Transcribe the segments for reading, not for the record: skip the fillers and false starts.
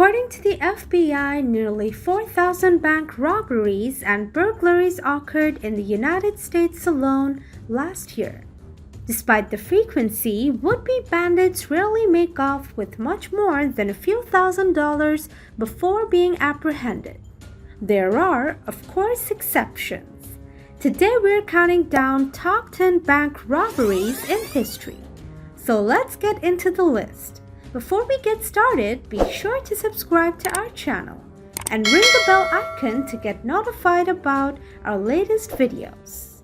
According to the FBI, nearly 4,000 bank robberies and burglaries occurred in the United States alone last year. Despite the frequency, would-be bandits rarely make off with much more than a few $1,000s before being apprehended. There are, of course, exceptions. Today we're counting down top 10 bank robberies in history. So let's get into the list. Before we get started, be sure to subscribe to our channel and ring the bell icon to get notified about our latest videos.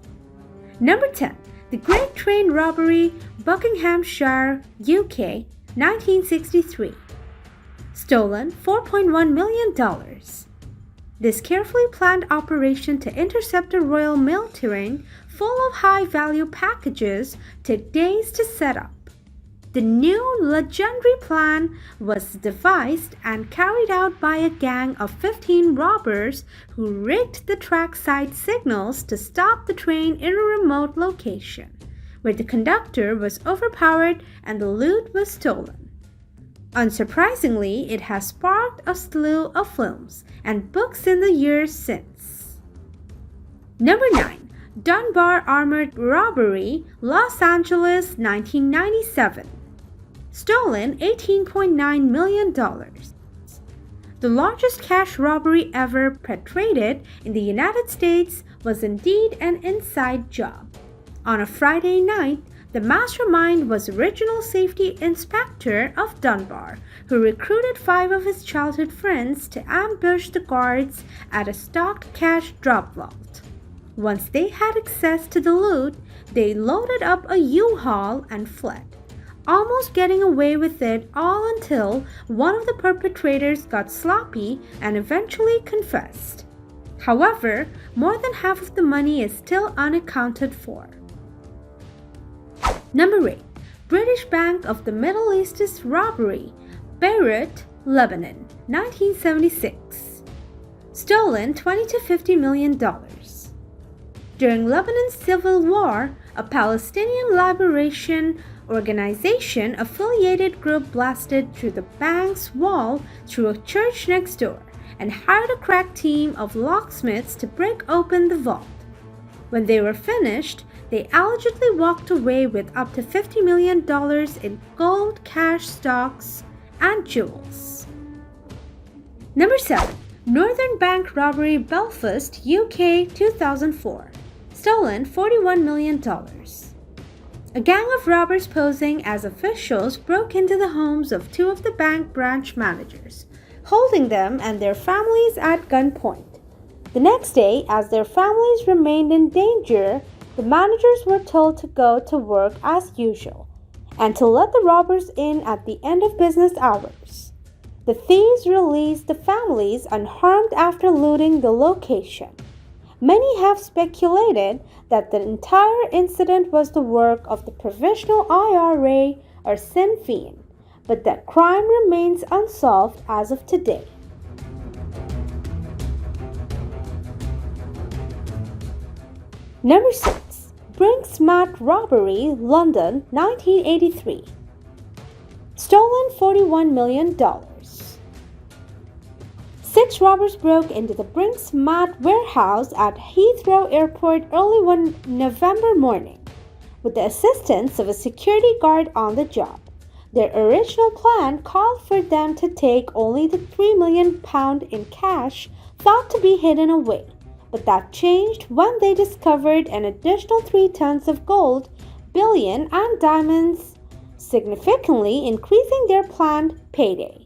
Number 10. The Great Train Robbery, Buckinghamshire, UK, 1963. Stolen $4.1 million. This carefully planned operation to intercept a Royal Mail train full of high-value packages took days to set up. The new legendary plan was devised and carried out by a gang of 15 robbers who rigged the trackside signals to stop the train in a remote location, where the conductor was overpowered and the loot was stolen. Unsurprisingly, it has sparked a slew of films and books in the years since. Number 9. Dunbar Armored Robbery, Los Angeles, 1997. Stolen $18.9 million. The largest cash robbery ever perpetrated in the United States was indeed an inside job. On a Friday night, the mastermind was original safety inspector of Dunbar, who recruited 5 of his childhood friends to ambush the guards at a stocked cash drop vault. Once they had access to the loot, they loaded up a U-Haul and fled, almost getting away with it all until one of the perpetrators got sloppy and eventually confessed. However, more than half of the money is still unaccounted for. Number 8. British Bank of the Middle East's Robbery, Beirut, Lebanon, 1976. Stolen $20 to $50 million. During Lebanon's civil war, a Palestinian liberation organization affiliated group blasted through the bank's wall through a church next door and hired a crack team of locksmiths to break open the vault. When they were finished, they allegedly walked away with up to $50 million in gold, cash, stocks, and jewels. Number 7. Northern Bank Robbery, Belfast, UK, 2004. Stolen $41 million. A gang of robbers posing as officials broke into the homes of 2 of the bank branch managers, holding them and their families at gunpoint. The next day, as their families remained in danger, the managers were told to go to work as usual and to let the robbers in at the end of business hours. The thieves released the families unharmed after looting the location. Many have speculated that the entire incident was the work of the Provisional IRA or Sinn Féin, but that crime remains unsolved as of today. Number 6. Brink's Robbery, London, 1983. Stolen $41 million. 6 robbers broke into the Brink's warehouse at Heathrow Airport early one November morning, with the assistance of a security guard on the job. Their original plan called for them to take only the £3 million in cash thought to be hidden away, but that changed when they discovered an additional 3 tons of gold, bullion, and diamonds, significantly increasing their planned payday.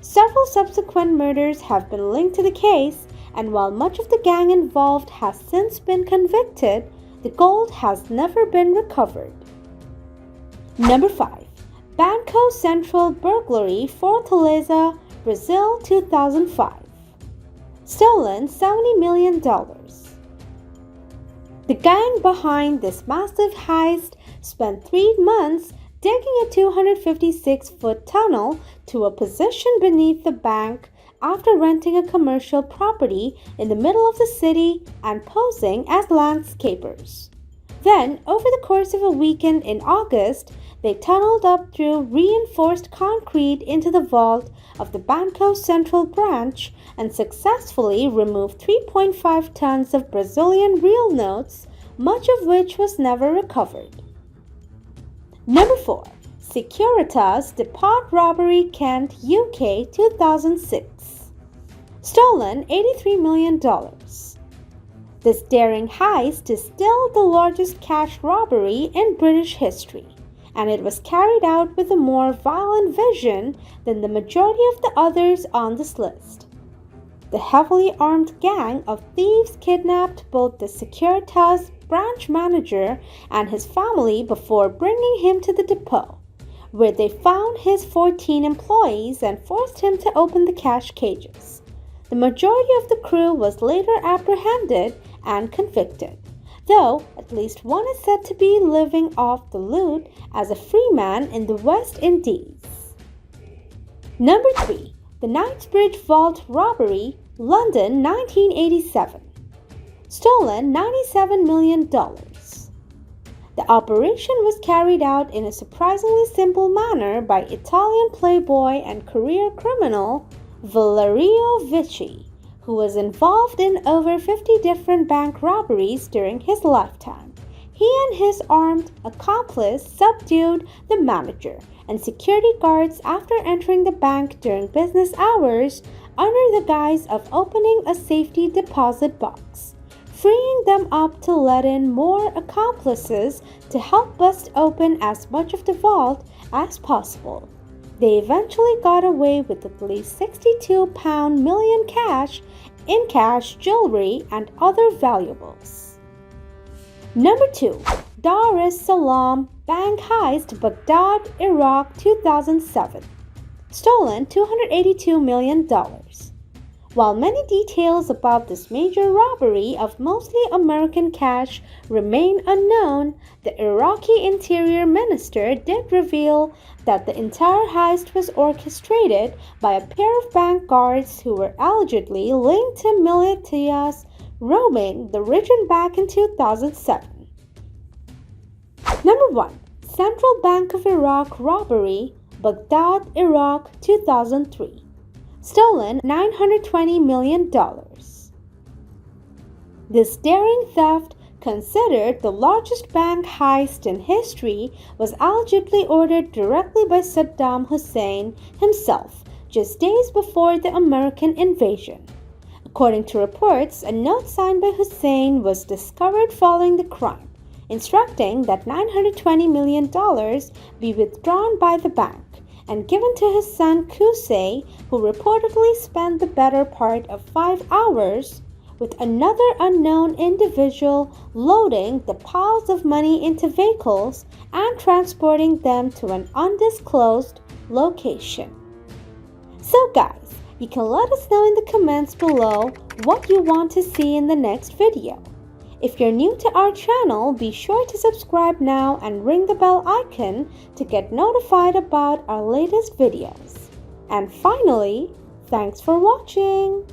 Several subsequent murders have been linked to the case, and while much of the gang involved has since been convicted, the gold has never been recovered. Number 5. Banco Central Burglary, Fortaleza, Brazil, 2005. Stolen $70 million. The gang behind this massive heist spent 3 months digging a 256-foot tunnel to a position beneath the bank after renting a commercial property in the middle of the city and posing as landscapers. Then, over the course of a weekend in August, they tunneled up through reinforced concrete into the vault of the Banco Central branch and successfully removed 3.5 tons of Brazilian real notes, much of which was never recovered. Number 4. Securitas Depot Robbery, Kent, UK, 2006. Stolen $83 million. This daring heist is still the largest cash robbery in British history, and it was carried out with a more violent vision than the majority of the others on this list. The heavily armed gang of thieves kidnapped both the Securitas branch manager and his family before bringing him to the depot, where they found his 14 employees and forced him to open the cash cages. The majority of the crew was later apprehended and convicted, though at least one is said to be living off the loot as a free man in the West Indies. Number 3. The Knightsbridge Vault Robbery, London, 1987. Stolen $97 million. The operation was carried out in a surprisingly simple manner by Italian playboy and career criminal Valerio Vici, who was involved in over 50 different bank robberies during his lifetime. He and his armed accomplice subdued the manager and security guards after entering the bank during business hours under the guise of opening a safety deposit box, freeing them up to let in more accomplices to help bust open as much of the vault as possible. They eventually got away with at least £62 million in cash, jewelry, and other valuables. Number 2. Dar es Salaam Bank Heist, Baghdad, Iraq, 2007. Stolen $282 million. While many details about this major robbery of mostly American cash remain unknown, the Iraqi Interior Minister did reveal that the entire heist was orchestrated by a pair of bank guards who were allegedly linked to militias roaming the region back in 2007. Number 1. Central Bank of Iraq Robbery, Baghdad, Iraq, 2003. Stolen $920 million. This daring theft, considered the largest bank heist in history, was allegedly ordered directly by Saddam Hussein himself just days before the American invasion. According to reports, a note signed by Hussein was discovered following the crime, instructing that $920 million be withdrawn by the bank and given to his son Qusay, who reportedly spent the better part of 5 hours with another unknown individual loading the piles of money into vehicles and transporting them to an undisclosed location. So guys, you can let us know in the comments below what you want to see in the next video. If you're new to our channel, be sure to subscribe now and ring the bell icon to get notified about our latest videos. And finally, thanks for watching!